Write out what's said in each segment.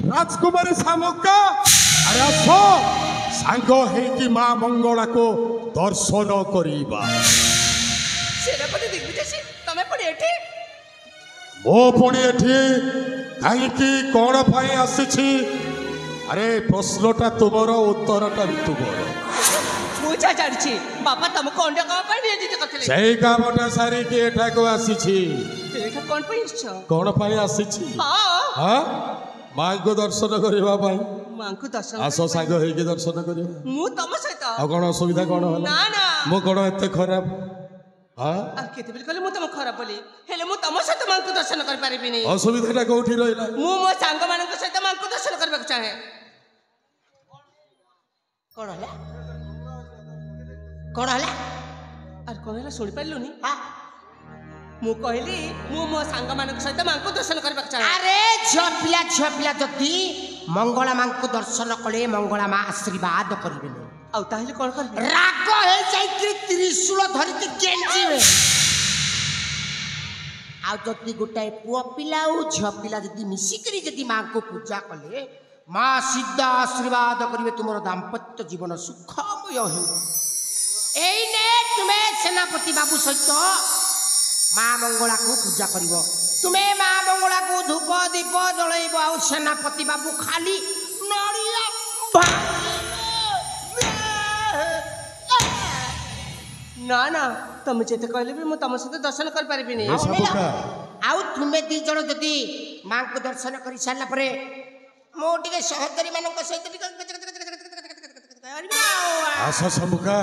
राजकुमारी शामुका अरे आसो सांग है माँ मंगला को दर्शन करिबा सेनापति दिग्विजय सिंह तमे पुणी एठी मो पुणी एठी कहीं कौन पाई आसी अरे प्रश्नटा तुमर उत्तरटा भी तुमर मुझा जानिछि बाबा तुमको अंडा कहाँ पर नियोजित करथिले सेई कामटा सारी के एठा को आसी एठा कोन पइछ कौन पाई आसी हां हां मां को दर्शन करबा पाई मां को दर्शन आसो सांग है कि दर्शन करिबा मु तम सहित आ कौन असुविधा कौन होला ना ना मो कौन एते खराब हां आ केते बिल कहले मु तम खराब बोली हेले मु तम सहित मां को दर्शन कर पारिबिनी असुविधाटा कोठी रहिला मु मो सांग मानक सहित मां को दर्शन करबा चाहे कोन हला कोन हला अरे कोन हला सुनि पाइलुनी हां मु कहली मु मो सांग मानक सहित मां को दर्शन करबा चाहे अरे झ पिला जति मंगला मां को दर्शन कले मंगला मां आशीर्वाद करबेले आ ताहिले कोन करबे राग हे जाई त्रिशूल धरि के गेंजीबे आ जति गोटाए पुआ पिला ओ झ पिला जति मिसिकरी जति मां को पूजा कले मां सिद्ध आशीर्वाद करिवे तुमरो दाम्पत्य जीवन सुखमय हो एइने तुमे सेनापति बाबू सहित मां मंगला को पूजा करिवो तुमे मां मंगला को धूप दीप जळैबो आ सेनापति बाबू खाली नड़िया ना ना तुम जेते कहले भी मु तम सहित दर्शन कर पारिबिनी आउ तुमे दी जण जति मां को दर्शन करि सारला परे मो टिके सहकारी मानक सहित आशा शामुका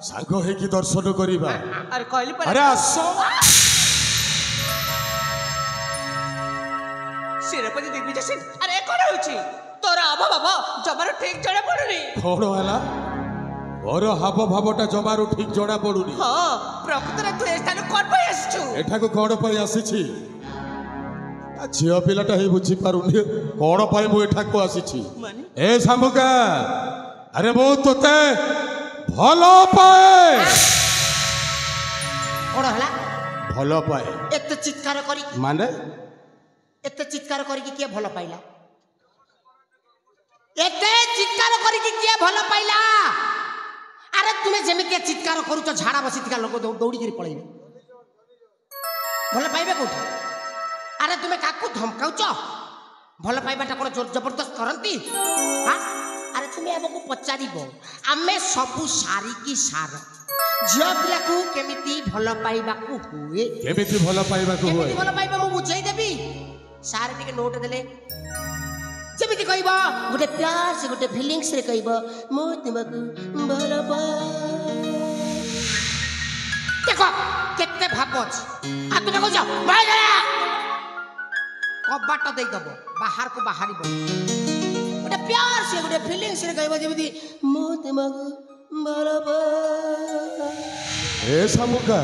सांग है कि दर्शन करिबा अरे कहली पर अरे आसो सेनापति दिग्विजय सिंह अरे कोन होछि तोरा आबा बाबा जबर ठीक जणे पडुनी कौन होला और हाव भावटा जमारू ठीक जड़ा पड़ुनी हां प्रकृतर तू ए स्थान कोन पय आछछु एठा को कौन पाई आसी झील पिलाटा ही बुझी पारुनी कौन पाई मु एठा को आसी माने ए शामुका अरे मु तोते भलो पाए कोन हला भलो पाए एते चित्कार करी माने एते चित्कार करी कि के भलो पाइला एते चित्कार करी कि के भलो पाइला अरे तुमे जेमिति चित्कार करूछ झाड़ा बसितिका लोक दौड़ी करी पळैबे भलो पाइबे कोठी अरे तुमे काकू धमकाउछ भलो पाइबाटा कोन जोर जबरदस्त करंती हां अरे तुमे हमको पचारिबो आमे सबु सारी की सार झियो पिला को केमिति भलो पाइबा को हुए केमिति भलो पाइबा को हुए केमिति भलो पाइबा मु बुझाई देबी सार टिके नोट देले जेमिति कहबो गोटे प्यार से गोटे फीलिंग्स रे कहबो मु तुमको भलो पा देखो केते भाव अछि आ तुमे कहछ भाई गया कबाट दे दबो बाहर को बाहरीबो गोटे प्यार से गोटे फीलिंग्स रे कहबो जेमिति मु तुमको भलो पा ए शामुका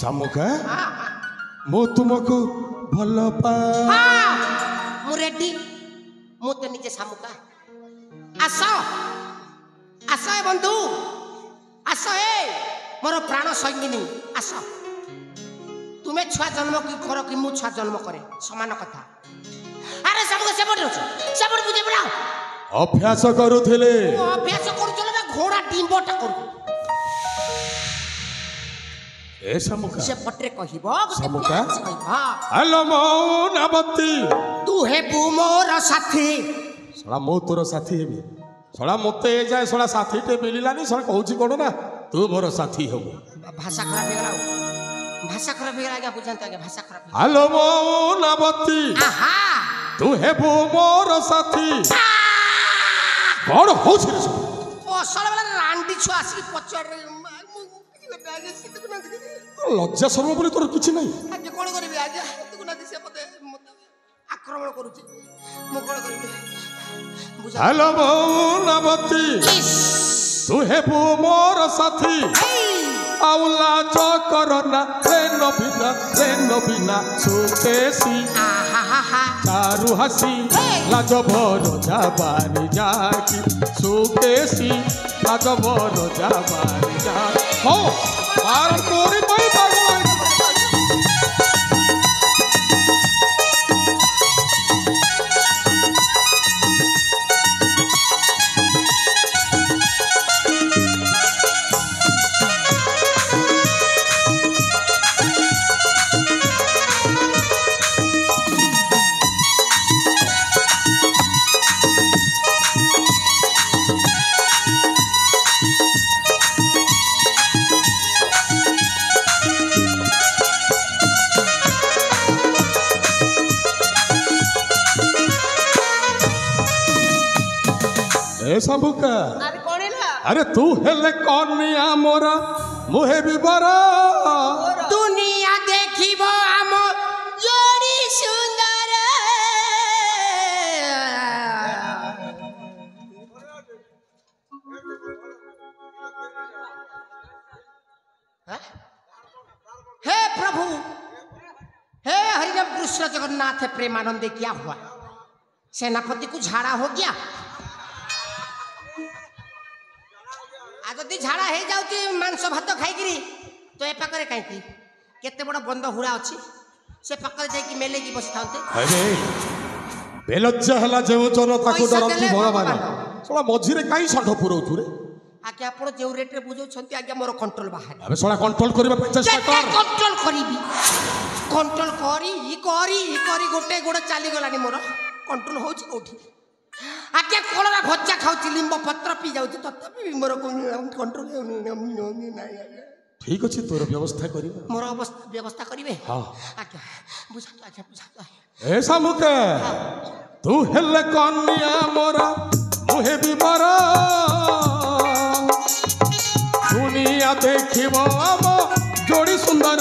शामुका मु तुमको भलो पा मु रेडी मु तो निजे शामुका आसो आसो ए बंधु आसो ए मोर प्राण संगिनी आसो तुमे छुआ जन्म की कर कि मु छुआ जन्म करे समान कथा अरे सब सेपट बुझे पड़ा अभ्यास करूथिले अभ्यास करूचले घोड़ा डिंबटा करू ए शामुका से पटरे कहिबो शामुका हां हेलो मौनावती तू हे मोर साथी सला मो तोर साथी हेबी सला मते ए जाय सला साथी टे मिलिलानी सला कहूची कोन ना तू मोर साथी हो भाषा खराब हो गला भाषा खराब हो गला आगे बुझांत आगे भाषा खराब हेलो मौनावती आहा तू हेबो मोर साथी कौन हो रे ओ साला वाला रांडी छु आसी पचड़ रे लज्जा शर्म बोले तोर किछि नहीं आगे कोन करबी आगे तू ना दिसे मते आक्रमण करूची मु कोन करबी बुझा हेलो मौनावती तू हेबो मोर साथी आउला जो करना रे नबीना सुकेसी आहा हा हा चारु हसी लाज भर जाबानी जाकी सुकेसी लाज भर जाबानी जा हो मार तोरी पई पागल ए सबुका अरे कौन है अरे तू हेले कनिया मोरा मुहे बिबरा दुनिया देखिबो आम जोड़ी सुंदर हे प्रभु हे हरिनाम कृष्ण जगन्नाथ प्रेमानंद क्या हुआ सेनापति को झाड़ा हो गया आज जदि झाड़ा हो जाऊँ मांस भात खाई तो ए पाखरे कहीं केते बड़ बंद हुरा अच्छी से पाखरे जाकि मेलेगी बसी था अरे बेलज्जा हला जे जनता को पैसा डरती देले भगवान भगवान। सोला मझिरे काई षठ पुरौथु रे आगे आप जो रेट बुझाऊँ आगे मोर कंट्रोल बाहर अबे सोला कंट्रोल करबा पे चेष्टा कर कंट्रोल करी कंट्रोल करी गोटे गोड़ चली गलानी मोर कंट्रोल होची कोठी आगे कलरा भजा खाऊची लिंब पत्र पी जाऊँ तथापि मोर कंट्रोल नहीं ठीक अछि तोर व्यवस्था करिबा मोर व्यवस्था करिवे हां आगे बुझा आगे बुझा ऐसा मुके तू हेले कनिया मोरा मुहे बिबरा दुनिया देखिबो हम जोड़ी सुंदर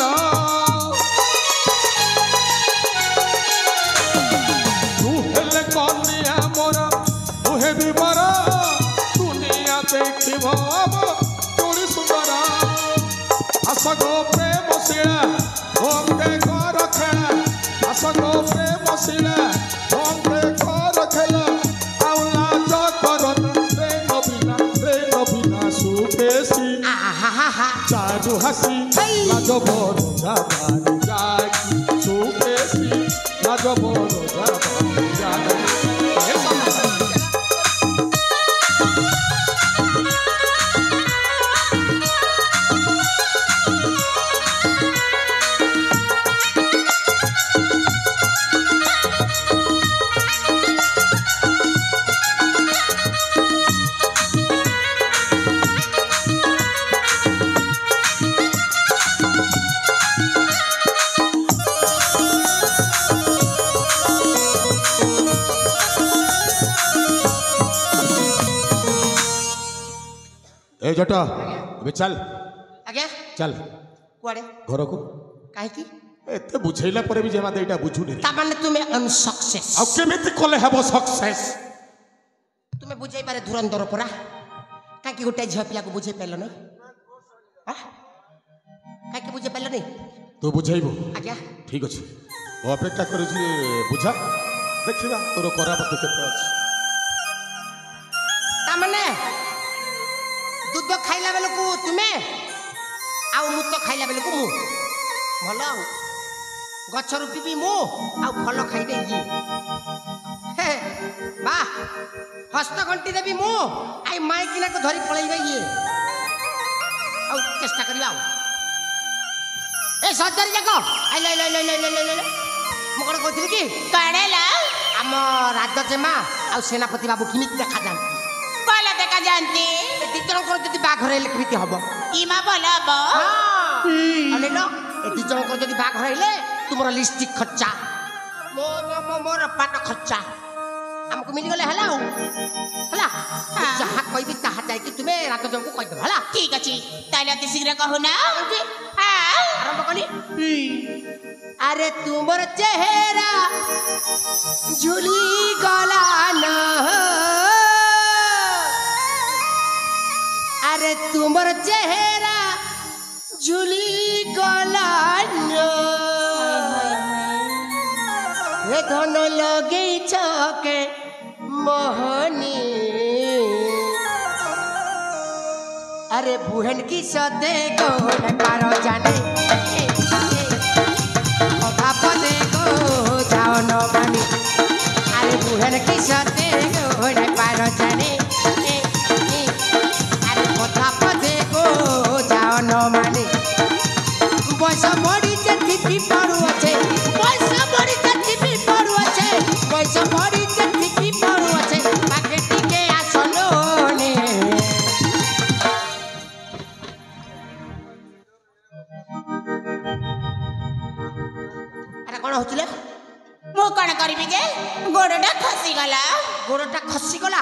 तू हेले कनिया मोरा मुहे बिबरा दुनिया देखिबो हम जोड़ी सुंदर असगो प्रेम शिला ओंके घर खेला असगो प्रेम शिला ओंके घर खेला आउला जकरन प्रेम बिना सुखेसी चारु हसी लाज बड़ जाबानी जागी सुखेसी लाज बड़ जाबानी जागी ए जटा अबे चल आगे चल कुआडे घर को काहे की एते बुझैला परे भी जेमा देटा बुझुनी ता माने तुम्हें अनसक्सेस आ केमिति कोले हबो सक्सेस तुम्हें बुझाई पारे धुरंधर परा काहे की गोटे झिया पिया को बुझाई पाइल न हां काहे की बुझाई पाइल नहीं तू बुझाइबो आज्ञा ठीक अछि ओ अपेक्षा करू छी बुझा देखिबा तोर करापत केते अछि ता माने दूध खाइला बेल को तुम्हें आउ मुत खाइला बेल को मु भलो गछ रूपी भी मु आउ फल खाई दे ये बा हस्त घंटी देबी मु आई माई किना को धरी पळैबे ये आउ चेष्टा करिबा आउ ए सदर जाको आई ले ले ले ले ले ले मु कोन कहथिल की काडेला हम राजजेमा आउ सेनापति बाबू किमित देखा जान कल देखा जानती दिजणकर जदि बाघर हेले केमिति हबो इमा बोल हब अले लो ए दिजणकर जदि बाघर हेले तुमरा लिस्टिक खर्चा मोर पाट खर्चा हमको मिल गले हला हला जहा कहबी ताहा जाय कि तुमे रात जंको कह दे हला ठीक अछि ताले अति शीघ्र कहू ना आरंभ कनी अरे तुमर चेहरा झुली गला ना अरे तुमर चेहरा झुली गला ना हे धन लगे छके मोहनी अरे बुहन की सदे को न पारो जाने पदे को जाओ न मानी अरे बुहन की सदे को न पारो जाने अरे कथा पदे को जाओ न मानी बस बड़ी चथी पड़ू अच्छे बस बड़ी चथी पड़ू अच्छे बस बड़ी चथी पड़ू अच्छे पाकेटी के आसलो ने अरे कौन होचले मु कण करबी जे गोड़टा खसी गला गोड़टा खसी गला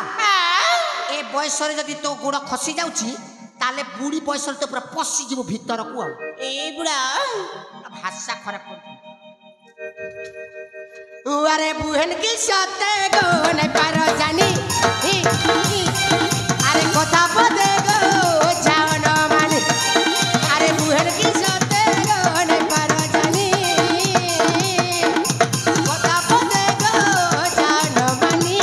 ए बयस जदि तो गोड़ खसी जाउची ताले बुढ़ी बयस तो पूरा पशि जीव भीतर को ए बुढ़ा भाषा खराब कर अरे बुहन की सते गो नहीं पारो जानी अरे कथा पदे गो जाओ न मानी अरे बुहन की सते गो नहीं पारो जानी कथा पदे गो जाओ न मानी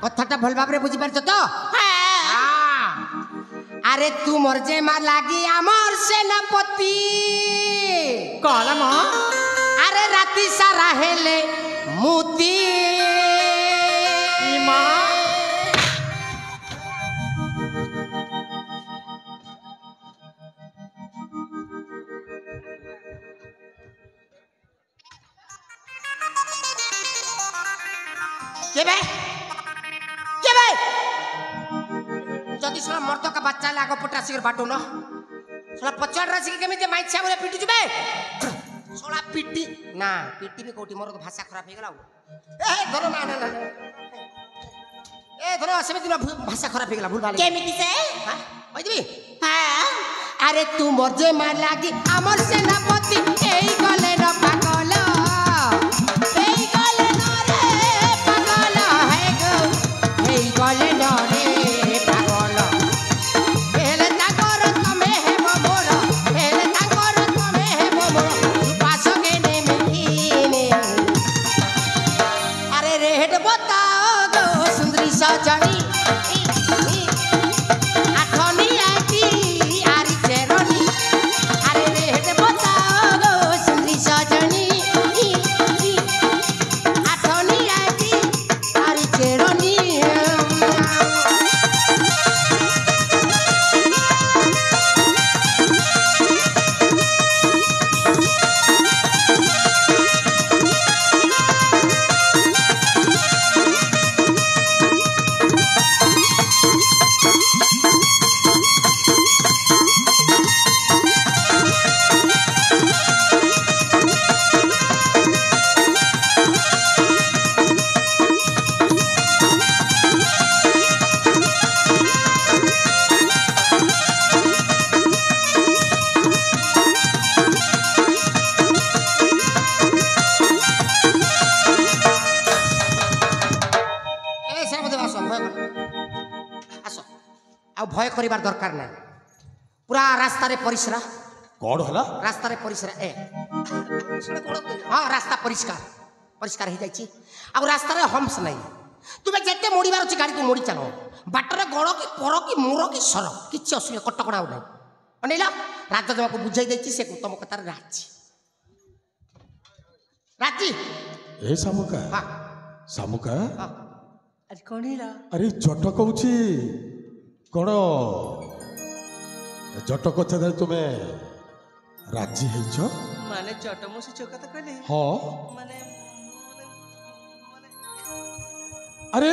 कथाटा भल भाव रे बुझी पारछ तो अरे तू मोर जे मार लागी आमर सेनापति कहला म अरे राती सारा हेले मुती मां के बे जदि साला मर्द का बच्चा लागो पटासी कर बाटो न साला पचाड़ राशि के केमिते माइछा बोले पिटु जुबे साला पिटी ना पिटी भी कोठी मोर भाषा खराब हे गेला ए धरो ना ए धरो सेमे दिन भाषा खराब हे गेला भूल भाले केमिति से हां ओइ दिबी हां अरे तू मोर जे मार लागी हमर सेनापति एई गले न पागल एई गले न रे पागल है गो एई गले न रे पागल एले ताकर तमे हे मोर एले ताकर तमे हे मोर पास गेने मिठीने अरे रेड बताओ गो सुंदरी सजनी आठनी आटी आरी चेरनी अरे रेड बताओ गो सुंदरी सजनी आठनी आटी आरी चेरनी भय करिबार दरकार ना पूरा रास्ता रे परिसरा कौन हला रास्ता रे परिसरा ए हाँ रास्ता परिष्कार परिष्कार हो जाइए अब रास्ता रे हम्स नहीं तुम्हें जिते मोड़बार अच्छे गाड़ी को मोड़ी चलो बाटर गड़ कि पर कि मोर कि सर किसी असुविधा कटकणा ना अनेल राजजमा को बुझाई देती से तुम कतार राजी राजी ए सामुका हाँ सामुका हाँ अरे कौन हिला अरे जट कहूची कौन जट कथा तुम्हें राजी ହେଇଛ माने जट मो से चोका तो कहले हाँ माने अरे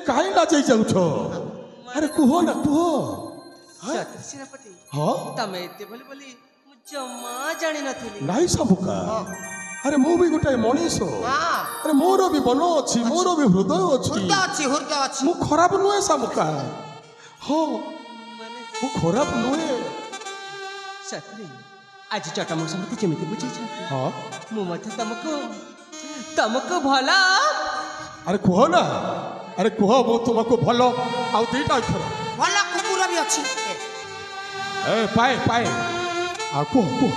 काहे लाजै जाउछ अरे कुहो ना कुहो सती सेनापति हाँ तमे एते बोली बोली मु जमा जानि नथिली नाई सामुका अरे मु भी गोटे मनीष हाँ अरे मोर भी मन अच्छी मोर भी हृदय अच्छी हृदय अच्छी मु खराब नुहे सामुका हाँ माने मु खराब नुहे सती आज जट मो समते जेमिति बुझै छ हाँ मु मथे तुमको भला अरे कुह ना अरे कुह मु तुमको भल आउ दीटा अक्षर भला कुकुर भी अच्छी ए पाए पाए आ कुह कुह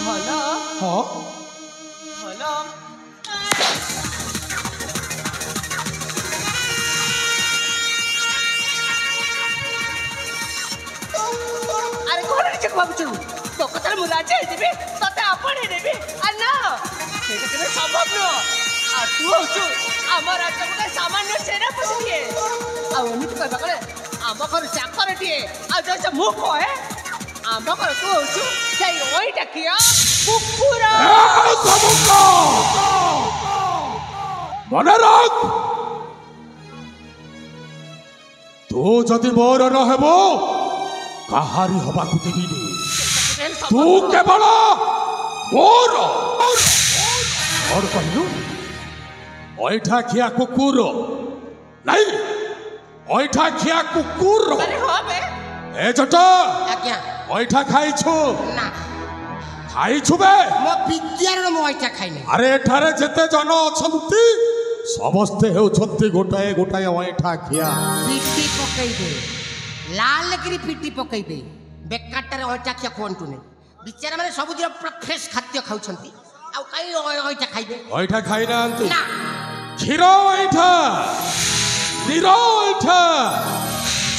भला हाँ भला अरे कौन रे चक बाबू चलू तो कतल ମୁଁ ରାଜି ହେଇଯିବି ତତେ ଆପଣେଇ ନେବି আর না সেটা কেবে সম্ভব নয় আর তু হচ্ছু ଆମ ରାଜ୍ୟ ଗୋଟେ ସାମାନ୍ୟ ସେନାପତିଟିଏ ଆଉ ଏମିତି କହିବା କଲେ ଆମ ଘର ଚାକରଟିଏ ଆଉ ଯଦି ମୁଁ କହେ ଆମ ଘର ତୁ ହଉଛୁ ସେଇ ଅଇଟା କିଆ କୁକୁର মনে রাখ তু যদি মোর ন হেব কাহারি হবাকু দেবিনি তু কেবল মোর মোর কহিলু অইঠা খিয়া কুকুর নাই অইঠা খিয়া কুকুর আরে হবে এ জট আজ্ঞা অইঠা খাইছু না খাইছু বে ମୋ ବିଦ୍ୟାର ମୁଁ ଏଇଟା ଖାଇନି আরে এঠারে যেতে জন অছন্তি সমস্তে হেউছন্তি গোটাଏ গোটাଏ অইঠা খিয়া ପିଟି ପକେଇବେ ଲାଲଗିରି ପିଟି ପକେଇବେ ବେକାରଟାରେ ଅଇଟା ଖିଆ ଖୁଅନ୍ତୁନି ବିଚାରା ମାନେ ସବୁଦିନ ପୁରା ଫ୍ରେଶ ଖାଦ୍ୟ ଖାଉଛନ୍ତି ଆଉ କାଇଁ ଅଇଟା ଖାଇବେ অইঠা খাই নাহান্তি ନା ক্ষীর অইঠা নির অইঠা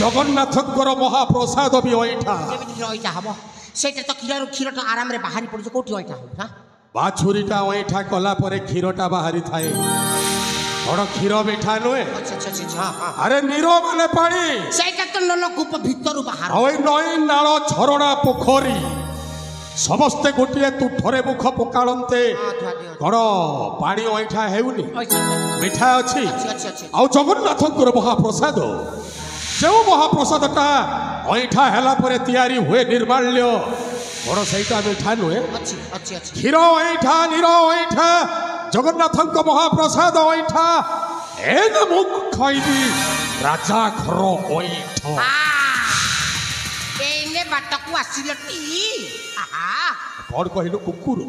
জগন্নাথଙ୍କର মহাপ্রসাদ বি অইঠা କେମିତି କ୍ଷୀର ଅଇଟା ହବ ସେଇଟା ତ କ୍ଷୀରଟା ଆରାମରେ ବାହାରି ପଡୁଛି କୋଉଠି ଅଇଟା ହବ ନା বাছুরিটা অইঠা কলা পরে ক্ষীরটা বাহারি থাকে বড় ক্ষীর মিঠা নুহে আচ্ছা আচ্ছা আচ্ছা ହଁ আরে নির মানে পানি ସେଇଟା ତ ନଳକୂପ ଭିତରୁ ବାହାର ওই নই নাଳ ঝরଣା পোখরী ସମସ୍ତେ ଗୋଟିଏ ତୁଠରେ ମୁଖ ପକାଳନ୍ତେ କଣ ପାଣି ଅଇଠା ହେଉନି ମିଠା ଅଛି ଆଉ ଜଗନ୍ନାଥଙ୍କର ମହାପ୍ରସାଦ ଯେଉଁ ମହାପ୍ରସାଦଟା ଅଇଠା ହେଲା ପରେ ତିଆରି ହୁଏ ନିର୍ମାଲ୍ୟ କଣ ସେଇଟା ମିଠା ନୁହେଁ କ୍ଷୀର ଅଇଠା ନିର ଅଇଠା ଜଗନ୍ନାଥଙ୍କ ମହାପ୍ରସାଦ ଅଇଠା ଏନେ ମୁଁ ଖାଇବି ରାଜା ଘର ଅଇଠା ଏଇନେ ବାଟକୁ ଆସିଲଟି କଣ କହିଲୁ କୁକୁର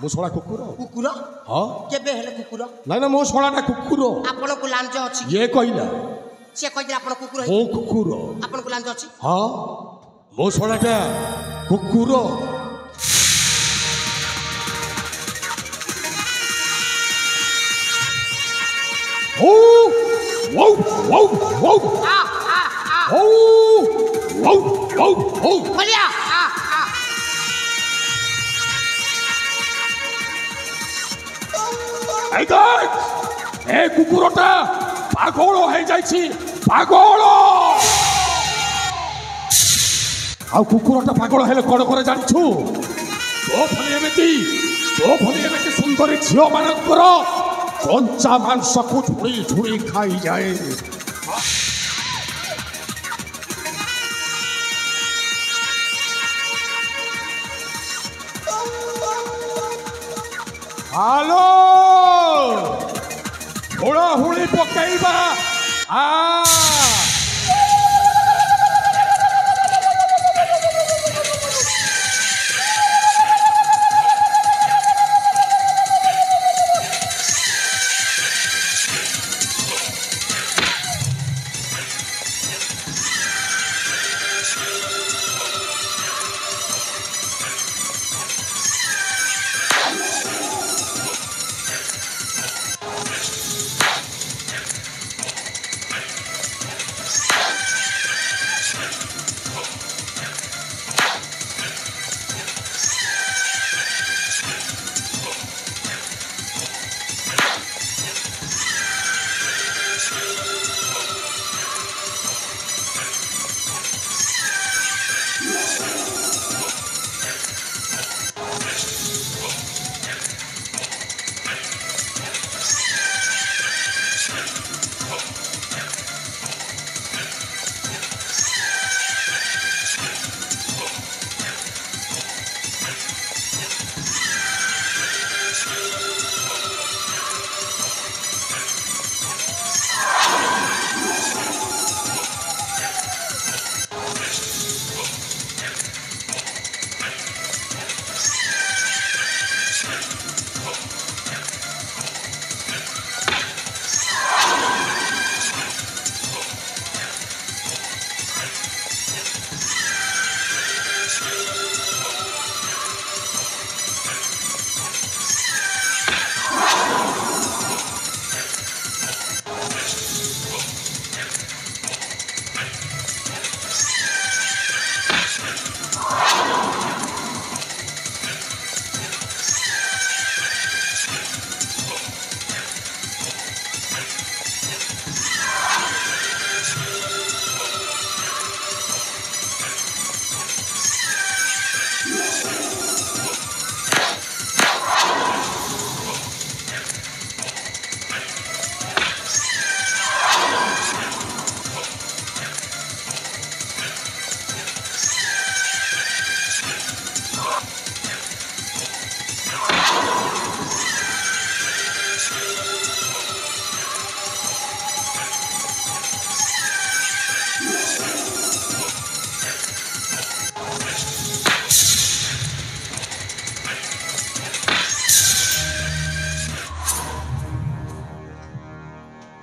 ମୁଁ ଶଳା କୁକୁର କୁକୁର ହଁ କେବେ ହେଲେ କୁକୁର ନାଇଁ ନା ମୋ ଶଳାଟା କୁକୁର ଆପଣଙ୍କୁ ଲାଞ୍ଜ ଅଛି ଇଏ କହିଲା ସେ କହିଥିଲେ ଆପଣ କୁକୁର ମୋ କୁକୁର ଆପଣଙ୍କୁ ଲାଞ୍ଜ ଅଛି ହଁ ମୋ ଶଳାଟା କୁକୁର ଓ wow wow wow oh wow wow oh বলিয়া এই দেখ এই কুকুরটা পাগল হয়ে যাইছি পাগল ଆଉ କୁକୁରଟା ପାଗଳ ହେଲେ କଣ করে ଜାଣିଛୁ ତୋ ଭଳି ଏମିତି ସୁନ୍ଦରୀ ଝିଅମାନଙ୍କର କଞ୍ଚା ମାଂସକୁ ଝୁଳି ଝୁଳି ଖାଇଯାଏ ହାଲୋ ହୁଳହୁଳି ପକେଇବା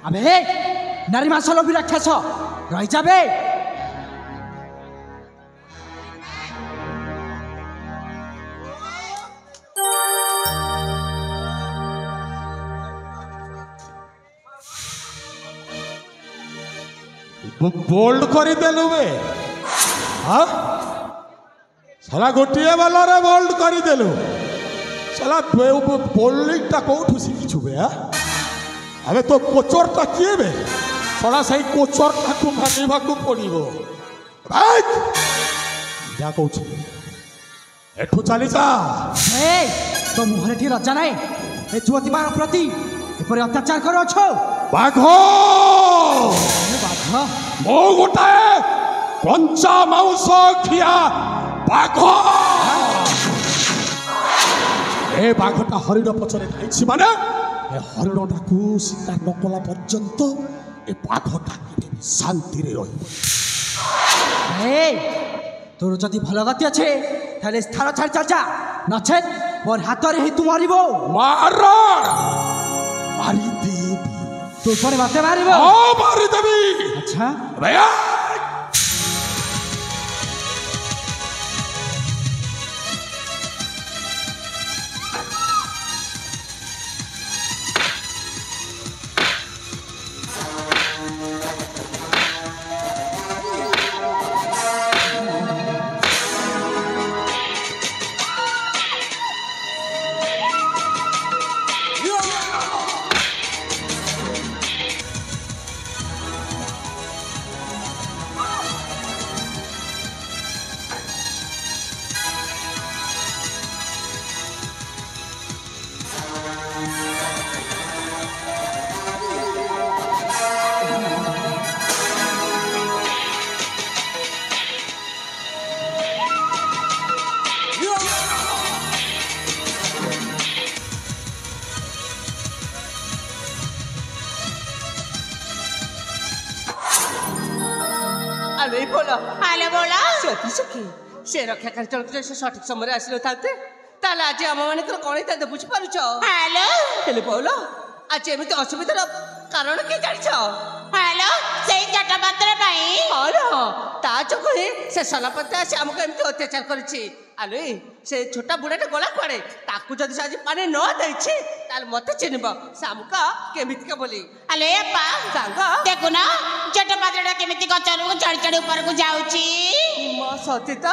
আবে নারী মাছ লোভী রাক্ষস রই যাবে। बोल्ड କରିଦେଲୁ ବେ ହଁ ସାଲା ଗୋଟିଏ ବଲରେ ବୋଲ୍ଡ କରିଦେଲୁ ସାଲା ବୋଲିଂଟା କୋଉଠୁ ଶିଖିଛୁ ବେ ଆବେ ତୋ କୋଚରଟା କିଏ ବେ ସାଲା ସେଇ କୋଚରଟାକୁ ମାନିବାକୁ ପଡ଼ିବ ଯା କହୁଛି ଏଠୁ ଚାଲିଯା। ତୋ ମୁହଁରେ ଟିକେ ଲଜ୍ଜା ନାହିଁ ଏ ଯୁବତୀ ମାନଙ୍କ ପ୍ରତି ଏପରି ଅତ୍ୟାଚାର କରୁଅଛ। ବାଘ ବାଘ ମୁଁ ଗୋଟାଏ କଞ୍ଚା ମାଉଁସ ଖିଆ ବାଘ। ଏ ବାଘଟା ହରିଣ ପଛରେ ଖାଇଛି ମାନେ ଏ ହରିଣଟାକୁ ଶିକାର ନ କଲା ପର୍ଯ୍ୟନ୍ତ ଏ ବାଘଟା ଶାନ୍ତିରେ ରହିବ। তোর যদি ভালো গতি আছে তাহলে স্থান ছাড়ি চালছা নচেত মোর হাতরে হি তু মরিব। মার মারিদেবি তোর পরে মাতে মারিব। মারিদেবি। আচ্ছা ভাইয়া আরে বলো আলে বলা সত্যি সখী সে রক্ষা কার্যক্রম সে সঠিক সমୟରେ ଆସିନଥାନ୍ତେ ତାହେଲେ ଆଜି ଆମମାନଙ୍କର କ'ଣ ହେଇଥାନ୍ତେ ବୁଝିପାରୁଛ? হ্যালো ହେଲେ ବଉଳ ଆଜି ଏମିତି ଅସୁବିଧାର କାରଣ କିଏ ଜାଣିଛ? হ্যালো সেই জটপাত্র পাই ହଁ ତା ଯୋଗୁଁ ହିଁ ସେ ସଲାପତି ଆସି ଆମକୁ ଏମିତି ଅତ୍ୟାଚାର କରିଛି। ଆଲୋ ସେ ଛୋଟା ବୁଢ଼ାଟା ଗଲା କୁଆଡ଼େ ତାକୁ ଯଦି ସେ ଆଜି ପାଣି ନ ଦେଇଛି ତାହେଲେ ମତେ ଚିହ୍ନିବ ସେ ଆମକୁ କେମିତିକା ବୋଲି। আলে আপা ସାଙ୍ଗ দেখুন জটপাত্রটা কেমিতি গছরକୁ ଚଢି ଚଢି ଉପରକୁ ଯାଉଛି। ମୋ ସତୀ ତ